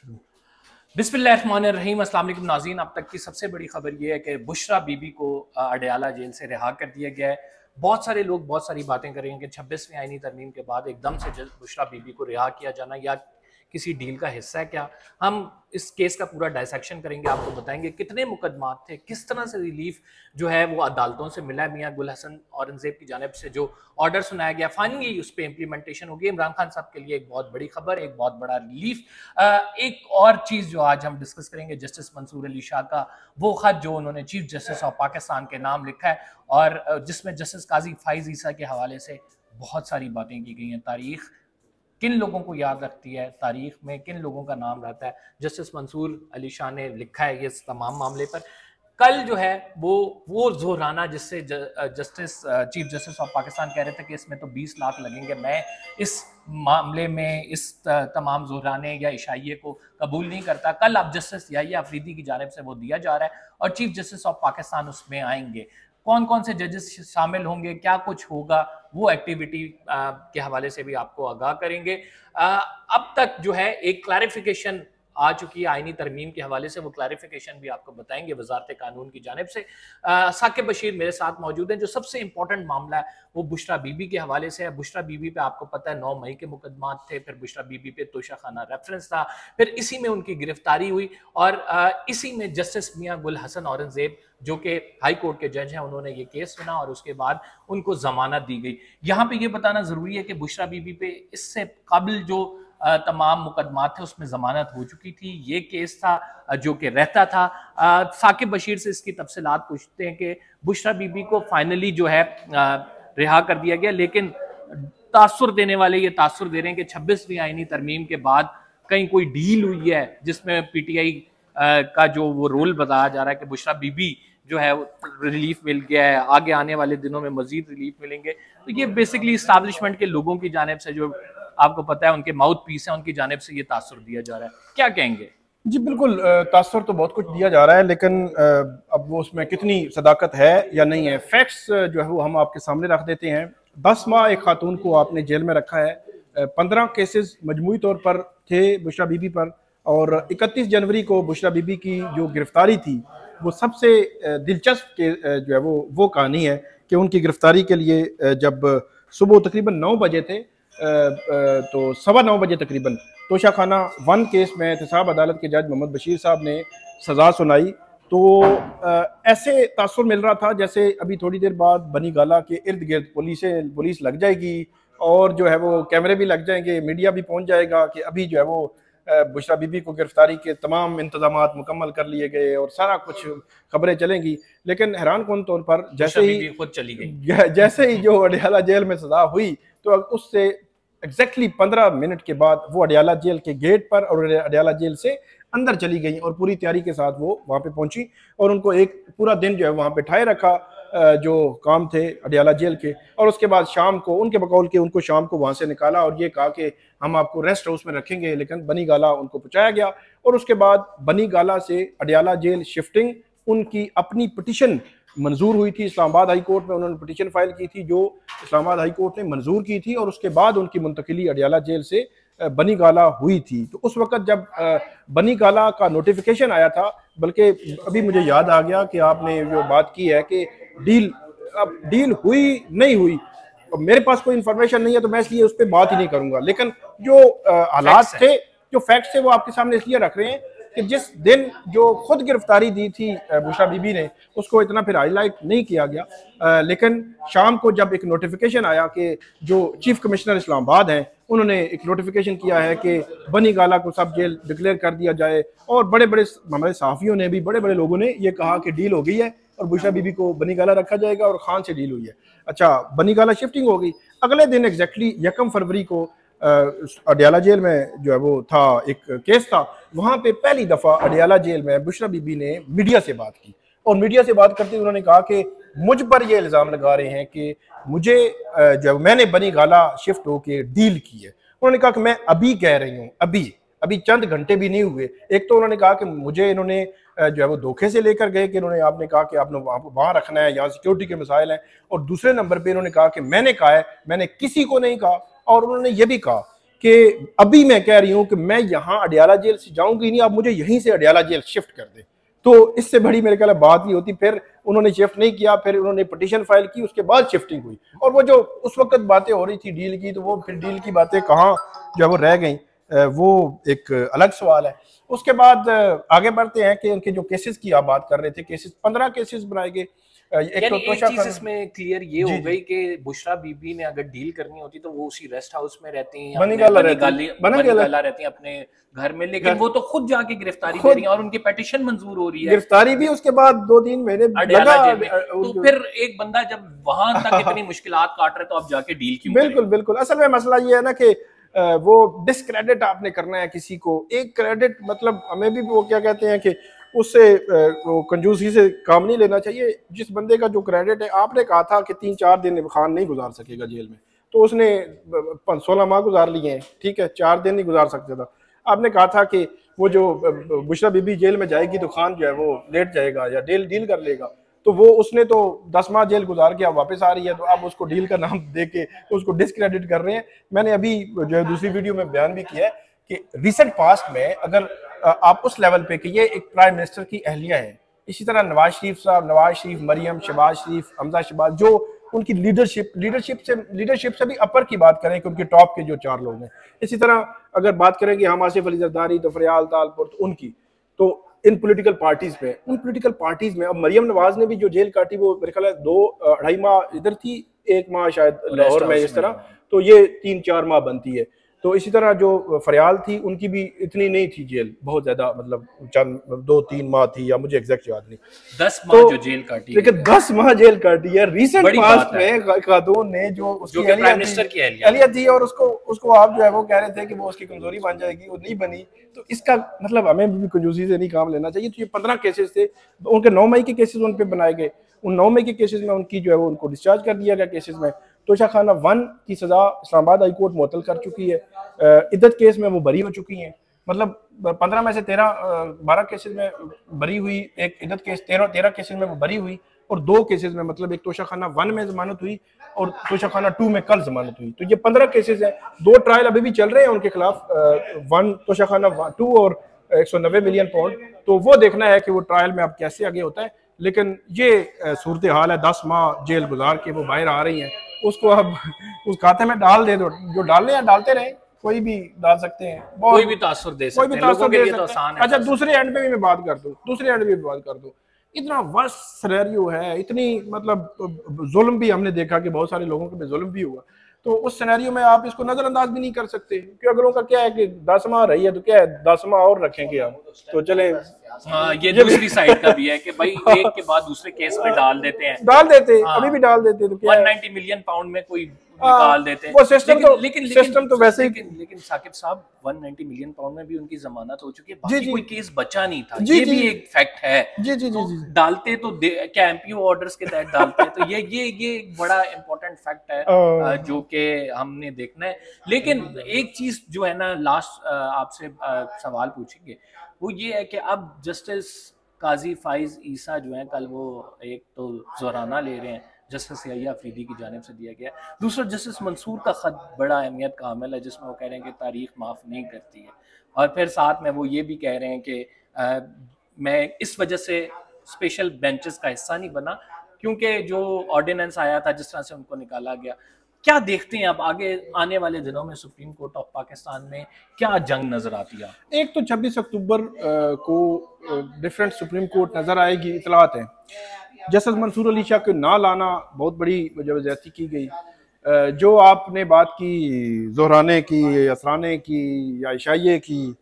शुरू। बिस्मिल्लाहिर्रहमानिर्रहीम। अस्सलाम वालेकुम नाज़रीन, अब तक की सबसे बड़ी खबर यह है कि बुशरा बीबी को अडयाला जेल से रिहा कर दिया गया है। बहुत सारे लोग बहुत सारी बातें करेंगे कि 26वीं आईनी तरमीम के बाद एकदम से बुशरा बीबी को रिहा किया जाना या किसी डील का हिस्सा है क्या। हम इस केस का पूरा डायसेक्शन करेंगे, आपको बताएंगे कितने मुकदमात थे, किस तरह से रिलीफ जो है वो अदालतों से मिला है। मियां गुल हसन औरंगजेब की जानिब से जो ऑर्डर सुनाया गया फाइनली उस पर इंप्लीमेंटेशन होगी। इमरान खान साहब के लिए एक बहुत बड़ी खबर, एक बहुत बड़ा रिलीफ। एक और चीज जो आज हम डिस्कस करेंगे, जस्टिस मंसूर अली शाह का वो खत जो उन्होंने चीफ जस्टिस ऑफ पाकिस्तान के नाम लिखा है और जिसमें जस्टिस काजी फाइज ईसा के हवाले से बहुत सारी बातें की गई हैं। तारीख किन लोगों को याद रखती है, तारीख में किन लोगों का नाम रहता है, जस्टिस मंसूर अली शाह ने लिखा है ये तमाम मामले पर। कल जो है वो जोराना जिससे justice chief justice of Pakistan कह रहे थे कि इसमें तो 20 लाख लगेंगे, मैं इस मामले में इस तमाम जोराने या इशाइये को कबूल नहीं करता। कल अब जस्टिस याहिया अफरीदी की जानिब से वो दिया जा रहा है और चीफ जस्टिस ऑफ पाकिस्तान उसमें आएंगे। कौन कौन से जजेस शामिल होंगे, क्या कुछ होगा, वो एक्टिविटी के हवाले से भी आपको आगाह करेंगे। अब तक जो है एक क्लैरिफिकेशन आ चुकी है आईनी तरमीम के हवाले से, वो क्लैरिफिकेशन भी आपको बताएंगे वजारत कानून की जानिब से। साकिब बशीर मेरे साथ मौजूद हैं। जो सबसे इंपॉर्टेंट मामला है वो बुशरा बीबी के हवाले से है। बुशरा बीबी पे आपको पता है 9 मई के मुकदमात थे, फिर बुशरा बीबी पे तोशा खाना रेफरेंस था, फिर इसी में उनकी गिरफ्तारी हुई और इसी में जस्टिस मियां गुल हसन औरंगजेब जो कि हाई कोर्ट के जज हैं, उन्होंने ये केस सुना और उसके बाद उनको जमानत दी गई। यहाँ पे ये बताना जरूरी है कि बुशरा बीबी पे इससे कबल जो तमाम मुकदमात थे उसमें जमानत हो चुकी थी। ये केस था जो कि रहता था। साकिब बशीर से इसकी तफसीलात पूछते हैं कि बुशरा बीबी को फाइनली जो है रिहा कर दिया गया, लेकिन तासुर देने वाले ये तासुर दे रहे हैं कि 26वीं आईनी तरमीम के बाद कहीं कोई डील हुई है जिसमें पीटीआई का जो वो रोल बताया जा रहा है कि बुशरा बीबी जो है रिलीफ मिल गया है, आगे आने वाले दिनों में मजीद रिलीफ मिलेंगे। तो ये बेसिकली इस्टेब्लिशमेंट के लोगों की जानिब से, जो आपको पता है उनके माउथ पीस है, उनकी जानिब से ये तासुर दिया जा रहा है। क्या कहेंगे? जी बिल्कुल, तासुर तो बहुत कुछ दिया जा रहा है, लेकिन अब वो उसमें कितनी सदाकत है या नहीं है, फैक्ट्स जो है वो हम आपके सामने रख देते हैं। 10 माह एक खातून को आपने जेल में रखा है। 15 केसेस मजमूई तौर पर थे बुशरा बीबी पर और 31 जनवरी को बुशरा बीबी की जो गिरफ्तारी थी वो सबसे दिलचस्प के जो है वो कहानी है कि उनकी गिरफ्तारी के लिए जब सुबह तकरीबन 9 बजे थे तो 9:15 बजे तकरीबन तोशा खाना 1 केस में एहतसाब अदालत के जज मोहम्मद बशीर साहब ने सज़ा सुनाई। तो ऐसे तासुर मिल रहा था जैसे अभी थोड़ी देर बाद बनी गाला के इर्द गिर्द पुलिस लग जाएगी और जो है वो कैमरे भी लग जाएंगे, मीडिया भी पहुंच जाएगा कि अभी जो है वो बुशरा बीबी को गिरफ्तारी के तमाम इंतजामात मुकम्मल कर लिए गए और सारा कुछ खबरें चलेंगी। लेकिन हैरान कौन तौर पर जैसे ही खुद चली गई, जैसे ही जो अडयाला जेल में सजा हुई तो उससे एग्जैक्टली 15 मिनट के बाद वो अडयाला जेल के गेट पर और अडयाला जेल से अंदर चली गई और पूरी तैयारी के साथ वो वहाँ पे पहुंची और उनको एक पूरा दिन जो है वहाँ पे ठाए रखा जो काम थे अडयाला जेल के। और उसके बाद शाम को उनके बकौल के उनको शाम को वहाँ से निकाला और ये कहा कि हम आपको रेस्ट हाउस में रखेंगे, लेकिन बनी गाला उनको पहुँचाया गया। और उसके बाद बनी गाला से अडयाला जेल शिफ्टिंग उनकी अपनी पिटिशन मंजूर हुई थी। इस्लामाबाद हाई कोर्ट में उन्होंने पिटीशन फाइल की थी जो इस्लामाबाद हाई कोर्ट ने मंजूर की थी और उसके बाद उनकी मुंतकिली अडयाला जेल से बनी गाला हुई थी। तो उस वक्त जब बनी गाला का नोटिफिकेशन आया था, बल्कि अभी मुझे याद आ गया कि आपने जो बात की है कि डील हुई नहीं हुई, मेरे पास कोई इंफॉर्मेशन नहीं है तो मैं इसलिए उस पर बात ही नहीं करूंगा। लेकिन जो हालात थे, जो फैक्ट्स थे, वो आपके सामने इसलिए रख रहे हैं कि जिस दिन जो खुद गिरफ्तारी दी थी बुशरा बीबी ने उसको इतना फिर हाईलाइट नहीं किया गया। लेकिन शाम को जब एक नोटिफिकेशन आया कि जो चीफ कमिश्नर इस्लामाबाद हैं उन्होंने एक नोटिफिकेशन किया है कि बनी गाला को सब जेल डिक्लेयर कर दिया जाए और बड़े बड़े हमारे सहाफ़ियों ने भी, बड़े बड़े लोगों ने ये कहा कि डील हो गई है और बुशरा बीबी को बनी गाला रखा जाएगा और खान से डील हुई है। अच्छा, बनी गाला शिफ्टिंग हो गई। अगले दिन एग्जैक्टली 1 फरवरी को अडयाला जेल में जो है वो था एक केस था, वहां पे पहली दफा अडयाला जेल में बुशरा बीबी ने मीडिया से बात की और मीडिया से बात करते हुए उन्होंने कहा कि मुझ पर ये इल्जाम लगा रहे हैं कि मुझे जो मैंने बनी गाला शिफ्ट होके डील की है। उन्होंने कहा कि मैं अभी कह रही हूँ, अभी चंद घंटे भी नहीं हुए। एक तो उन्होंने कहा कि मुझे इन्होंने जो है वो धोखे से लेकर गए कि इन्होंने आपने कहा कि आपने वहां रखना है, यहाँ सिक्योरिटी के मसाइल हैं। और दूसरे नंबर पे इन्होंने कहा कि मैंने कहा है, मैंने किसी को नहीं कहा। और उन्होंने ये भी कहा कि अभी मैं कह रही हूँ कि मैं यहाँ अडयाला जेल से जाऊंगी नहीं, आप मुझे यहीं से अडयाला जेल शिफ्ट कर दें। तो इससे बड़ी मेरे ख्याल बात नहीं होती। फिर उन्होंने शिफ्ट नहीं किया, फिर उन्होंने पिटीशन फाइल की, उसके बाद शिफ्टिंग हुई। और वो जो उस वक्त बातें हो रही थी डील की, तो वो फिर डील की बातें कहाँ जो वो रह गई, वो एक अलग सवाल है। उसके बाद आगे बढ़ते हैं कि उनके जो केसेस की आप बात कर रहे थे, केसेस 15 केसेस बनाए गए। एक चीज इसमें क्लियर ये हो गई कि बुशरा बीबी ने अगर डील करनी होती तो वो उसी रेस्ट हाउस में रहती हैं, बनीगाला रहती हैं अपने घर में, लेकिन वो तो खुद जाके गिरफ्तारी दे रही हैं और उनकी पिटीशन मंजूर हो रही है, गिरफ्तारी भी उसके बाद 2-3 महीने अडयाला जेल में। तो फिर एक बंदा जब वहां तक इतनी मुश्किलात काट रहे तो आप जाके डील क्यों? बिल्कुल बिल्कुल। असल में मसला ये है ना कि वो डिस्क्रेडिट आपने करना है किसी को, एक क्रेडिट मतलब हमें भी वो क्या कहते हैं कि उससे वो कंजूसी से काम नहीं लेना चाहिए। जिस बंदे का जो क्रेडिट है, आपने कहा था कि 3-4 दिन खान नहीं गुजार सकेगा जेल में, तो उसने 16 माह गुजार लिए हैं, ठीक है, 4 दिन नहीं गुजार सकता था। आपने कहा था कि वो जो बुशरा बीबी जेल में जाएगी तो खान जो है वो लेट जाएगा या डील कर लेगा, तो वो उसने तो 10 माह जेल गुजार के अब वापस आ रही है, तो अब उसको डील का नाम दे के उसको डिस्क्रेडिट कर रहे हैं। मैंने अभी जो है दूसरी वीडियो में बयान भी किया है कि रिसेंट पास्ट में अगर आप उस लेवल पे कि ये एक प्राइम मिनिस्टर की अहलिया है, इसी तरह नवाज शरीफ साहब, नवाज शरीफ, मरियम, शहबाज शरीफ, हमजा शहबाज, जो उनकी लीडरशिप से भी अपर की बात करें कि उनके टॉप के जो 4 लोग हैं। इसी तरह अगर बात करें कि हम आसिफ अली जरदारी, तो फरियाल तालपुर, तो उनकी, तो इन पॉलिटिकल पार्टीज में अब मरियम नवाज ने भी जो जेल काटी वो मेरे ख्याल 2-2.5 माह इधर थी, 1 माह शायद लाहौर में, इस तरह, तो ये 3-4 माह बनती है। तो इसी तरह जो फरियाल थी उनकी भी इतनी नहीं थी जेल, बहुत ज्यादा, मतलब चंद 2-3 माह थी, या मुझे एग्जैक्ट याद नहीं, 10 माह जो जेल काटी, लेकिन 10 माह जेल काटी है रिसेंट पास्ट में खातून ने, जो उसकी प्राइम मिनिस्टर की अहलिया थी, और उसको आप जो है वो कह रहे थे कि वो उसकी कमजोरी बन जाएगी, वो नहीं बनी। तो इसका मतलब हमें भी कंजूसी से नहीं काम लेना चाहिए। तो ये 15 केसेस थे, उनके 9 मई के केसेस उन पे बनाए गए, उन 9 मई के केसेस में उनकी जो है वो उनको डिस्चार्ज कर दिया गया केसेस में। तोशा खाना 1 की सजा इस्लामाबाद हाई कोर्ट मुअत्तल कर चुकी है, इद्दत केस में वो बरी हो चुकी हैं, मतलब 15 में से 12 केसेस में बरी हुई, एक इद्दत केस 13 केसेस में वो बरी हुई, और 2 केसेस में, मतलब एक तोशा खाना 1 में जमानत हुई और तोशा खाना 2 में कल जमानत हुई। तो ये 15 केसेस हैं, 2 ट्रायल अभी भी चल रहे हैं उनके खिलाफ, 1 तोशा खाना 2 और 190 मिलियन पाउंड। तो वो देखना है कि वो ट्रायल में अब कैसे आगे होता है। लेकिन ये सूरत हाल है, 10 माह जेल गुजार के वो बाहर आ रही हैं, उसको अब उस खाते में डाल दे दो, जो डालने हैं डालते रहे, कोई भी डाल सकते हैं, कोई भी तासुर दे सकते हैं। अच्छा, दूसरे एंड पे भी मैं बात कर दूं, इतना वर्स्ट सिनेरियो है, इतनी मतलब जुल्म भी हमने देखा कि बहुत सारे लोगों के जुल्म भी हुआ, तो उस सिनेरियो में आप इसको नजरअंदाज भी नहीं कर सकते, क्योंकि अगलों का क्या है कि 10 माह रही है तो क्या है, 10 माह और रखेंगे हम, तो चले। हाँ, ये दूसरी साइड का भी है कि भाई एक के बाद दूसरे केस में डाल देते हैं, हाँ, अभी भी डाल देते, तो क्या 190 मिलियन पाउंड में कोई निकाल देते हैं वो सिस्टम। लेकिन तो वैसे ही, लेकिन साकिब साहब 190 मिलियन पाउंड में भी उनकी जमानत हो चुकी है, जी, बाकी कोई केस बचा नहीं था, जी, ये भी एक फैक्ट है। जी जी तो डालते तो क्या एमपीओ ऑर्डर्स के तहत डालते हैं, तो ये एक बड़ा इंपॉर्टेंट फैक्ट है जो कि हमने देखना है। लेकिन एक चीज जो है ना, लास्ट आपसे सवाल पूछेंगे, वो ये है कि अब जस्टिस काजी फाइज ईसा जो है, कल वो एक तो जोराना ले रहे हैं, जस्टिस यहिया अफरीदी की जानिब से दिया गया, दूसरा जस्टिस मंसूर का खत बड़ा अहमियत का हामिल है, जिसमें वो कह रहे हैं कि तारीख माफ़ नहीं करती है, और फिर साथ में वो ये भी कह रहे हैं कि मैं इस वजह से स्पेशल बेंचेस का हिस्सा नहीं बना क्योंकि जो ऑर्डिनेंस आया था जिस तरह से उनको निकाला गया। क्या देखते हैं अब आगे आने वाले दिनों में सुप्रीम कोर्ट ऑफ पाकिस्तान में क्या जंग नजर आती है? एक तो 26 अक्टूबर को डिफरेंट सुप्रीम कोर्ट नजर आएगी, इतलात है। जस्टिस मंसूर अली शाह को ना लाना बहुत बड़ी ज्यादती की गई। जो आपने बात की जोहराने की, असराने की या इशाइये की,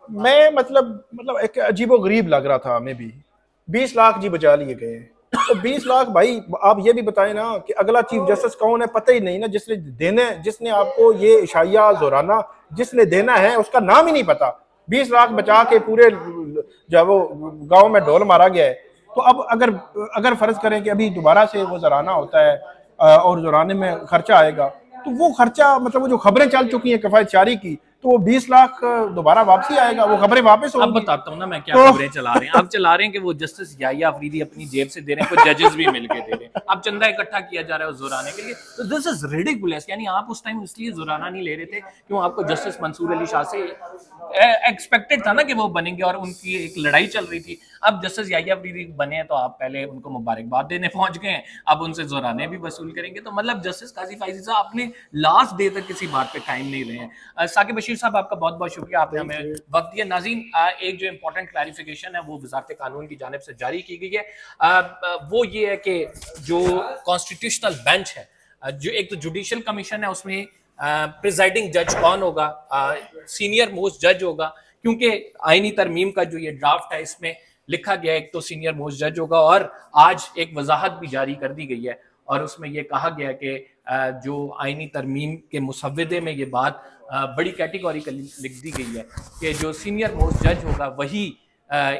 मैं मतलब एक अजीबो गरीब लग रहा था हमें भी। 20 लाख जी बचा लिए गए, तो 20 लाख भाई, आप ये भी बताएं ना कि अगला चीफ जस्टिस कौन है, पता ही नहीं ना, जिसने देना है, जिसने आपको ये इशाइया जोराना जिसने देना है उसका नाम ही नहीं पता। 20 लाख बचा के पूरे जब वो गांव में ढोल मारा गया है, तो अब अगर फर्ज करें कि अभी दोबारा से वो जोराना होता है और जोराने में खर्चा आएगा, तो वो खर्चा मतलब वो जो खबरें चल चुकी हैं किफायत शारी की तो वो 20 लाख दोबारा वापसी आएगा, वो खबरें वापस अब होंगी। बताता हूँ ना मैं क्या खबरें चला रहे हैं। अब चला रहे हैं कि वो जस्टिस याहिया अफरीदी अपनी जेब से दे रहे हैं, कुछ जजेस भी मिलके दे रहे हैं, अब चंदा इकट्ठा किया जा रहा है उस जुराने के लिए। तो दिस इज रिडिकुलस। यानी आप उस टाइम इसलिए जुराना नहीं ले रहे थे क्यों आपको जस्टिस मंसूर अली शाह से एक्सपेक्टेड था ना कि वो बनेंगे और उनकी एक लड़ाई चल रही थी। अब जस्टिस याहिया अफरीदी बने हैं तो आप पहले उनको मुबारकबाद देने पहुंच गए हैं, अब उनसे जुराने भी वसूल करेंगे। तो मतलब जस्टिस काजी फाइजी साहब अपने लास्ट डे तक किसी बात पे कायम नहीं रहे हैं। साकिब बशीर साहब आपका बहुत बहुत शुक्रिया, आपने हमें वक्त दिया। नाज़रीन, एक जो इंपॉर्टेंट क्लैरिफिकेशन है वो वजारत कानून की जानिब से जारी की गई है, वो ये है कि जो कॉन्स्टिट्यूशनल बेंच है, जो एक तो जुडिशल कमीशन है, उसमें प्रिजाइडिंग जज कौन होगा, सीनियर मोस्ट जज होगा, क्योंकि आईनी तरमीम का जो ये ड्राफ्ट है इसमें लिखा गया है एक तो सीनियर मोस्ट जज होगा, और आज एक वजाहत भी जारी कर दी गई है और उसमें ये कहा गया कि जो आईनी तरमीम के मुसव्वदे में ये बात बड़ी कैटेगोरिकली लिख दी गई है कि जो सीनियर मोस्ट जज होगा वही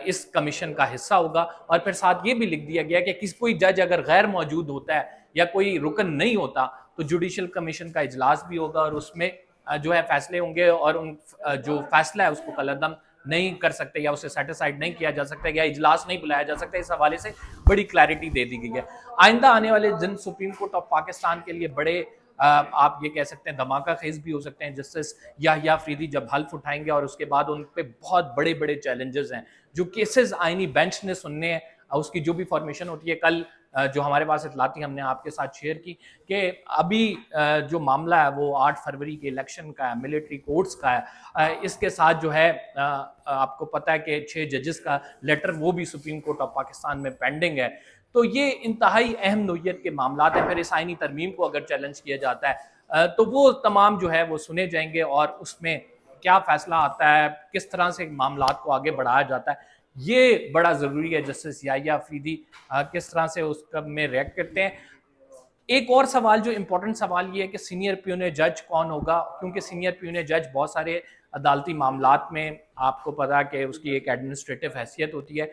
इस कमीशन का हिस्सा होगा। और फिर साथ ये भी लिख दिया गया कि कोई जज अगर गैर मौजूद होता है या कोई रुकन नहीं होता तो जुडिशल कमीशन का इजलास भी होगा और उसमें जो है फैसले होंगे, और उन जो फैसला है उसको कलअदम नहीं कर सकते या उसे सेटिसाइड नहीं किया जा सकता या इजलास नहीं बुलाया जा सकता। इस हवाले से बड़ी क्लैरिटी दे दी गई है। आइंदा आने वाले दिन सुप्रीम कोर्ट ऑफ पाकिस्तान के लिए बड़े आप ये कह सकते हैं धमाका खेज भी हो सकते हैं। जस्टिस याहिया अफरीदी जब हल्फ उठाएंगे और उसके बाद उन पे बहुत बड़े बड़े चैलेंजेस हैं, जो केसेस आईनी बेंच ने सुनने हैं, उसकी जो भी फॉर्मेशन होती है। कल जो हमारे पास इतलात थी हमने आपके साथ शेयर की कि अभी जो मामला है वो 8 फरवरी के इलेक्शन का है, मिलिट्री कोर्ट्स का है। इसके साथ जो है आपको पता है कि 6 जजेस का लेटर वो भी सुप्रीम कोर्ट ऑफ पाकिस्तान में पेंडिंग है। तो ये इंतहाई अहम नोयत के मामला हैं। फिर इस आईनी तरमीम को अगर चैलेंज किया जाता है तो वो तमाम जो है वो सुने जाएंगे और उसमें क्या फैसला आता है, किस तरह से मामला को आगे बढ़ाया जाता है, ये बड़ा जरूरी है। जस्टिस याहिया अफरीदी किस तरह से उस में रिएक्ट करते हैं। एक और सवाल जो इम्पोर्टेंट सवाल ये है कि सीनियर प्यूने जज कौन होगा, क्योंकि सीनियर प्यूने जज बहुत सारे अदालती मामलात में आपको पता कि उसकी एक एडमिनिस्ट्रेटिव हैसियत होती है।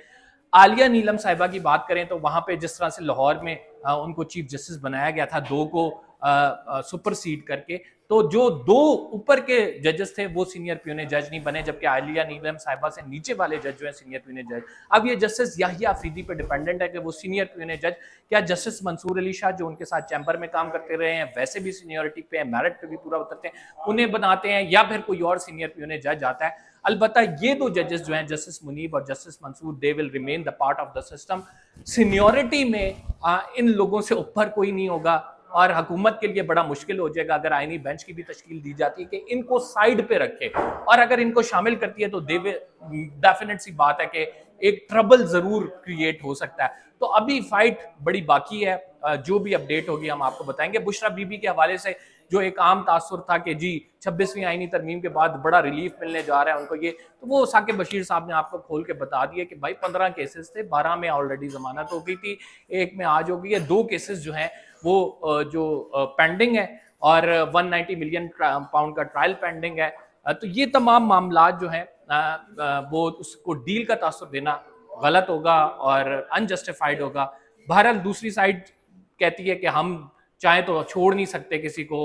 आलिया नीलम साहिबा की बात करें तो वहां पे जिस तरह से लाहौर में उनको चीफ जस्टिस बनाया गया था 2 को सुपरसीड करके, तो जो 2 ऊपर के जजेस थे वो सीनियर प्यूने जज नहीं बने, जबकि आलिया नीलम साहिबा से नीचे वाले जज जो है सीनियर प्यूने जज। अब ये जस्टिस याहिया अफरीदी पर डिपेंडेंट है कि वो सीनियर प्यूने जज क्या जस्टिस मंसूर अली शाह जो उनके साथ चैम्बर में काम करते रहे हैं, वैसे भी सीनियरिटी पे मेरिट पे भी पूरा उतरते हैं, उन्हें बनाते हैं या फिर कोई और सीनियर प्यूने जज आता है। अलबत्ता ये 2 जजेस जो हैं जस्टिस मुनीब और justice Mansoor, they will remain the part of the system. Seniority में इन लोगों से ऊपर कोई नहीं होगा और हुकूमत के लिए बड़ा मुश्किल हो जाएगा अगर आईनी बेंच की भी तश्कील दी जाती है कि इनको साइड पे रखे, और अगर इनको शामिल करती है तो डेफिनेट सी बात है कि एक ट्रबल जरूर क्रिएट हो सकता है। तो अभी फाइट बड़ी बाकी है, जो भी अपडेट होगी हम आपको बताएंगे। बुशरा बीबी के हवाले से जो एक आम तासुर था कि जी 26वीं आईनी तरमीम के बाद बड़ा रिलीफ मिलने जा रहा है उनको, ये तो वो साकिब बशीर साहब ने आपको खोल के बता दिया कि भाई 15 केसेस थे, 12 में ऑलरेडी जमानत हो गई थी, 1 में आज हो गई है, 2 केसेस जो हैं वो जो पेंडिंग है और 190 मिलियन पाउंड का ट्रायल पेंडिंग है। तो ये तमाम मामला जो हैं वो उसको डील का तासुर देना गलत होगा और अनजस्टिफाइड होगा। बहरहाल दूसरी साइड कहती है कि हम चाहे तो छोड़ नहीं सकते किसी को,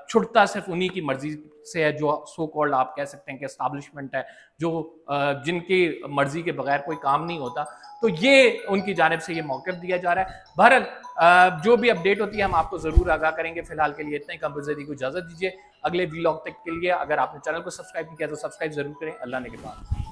छुटता सिर्फ उन्हीं की मर्जी से है जो सो कॉल्ड आप कह सकते हैं कि एस्टैब्लिशमेंट है, जो जिनकी मर्जी के बगैर कोई काम नहीं होता। तो ये उनकी जानिब से ये मौक़िफ़ दिया जा रहा है। बहरहाल जो भी अपडेट होती है हम आपको ज़रूर आगाह करेंगे। फिलहाल के लिए इतना ही, कंपल्सरी को इजाज़त दीजिए। अगले व्लॉग तक के लिए अगर आपने चैनल को सब्सक्राइब नहीं किया तो सब्सक्राइब जरूर करें। अल्लाह ने के बाद।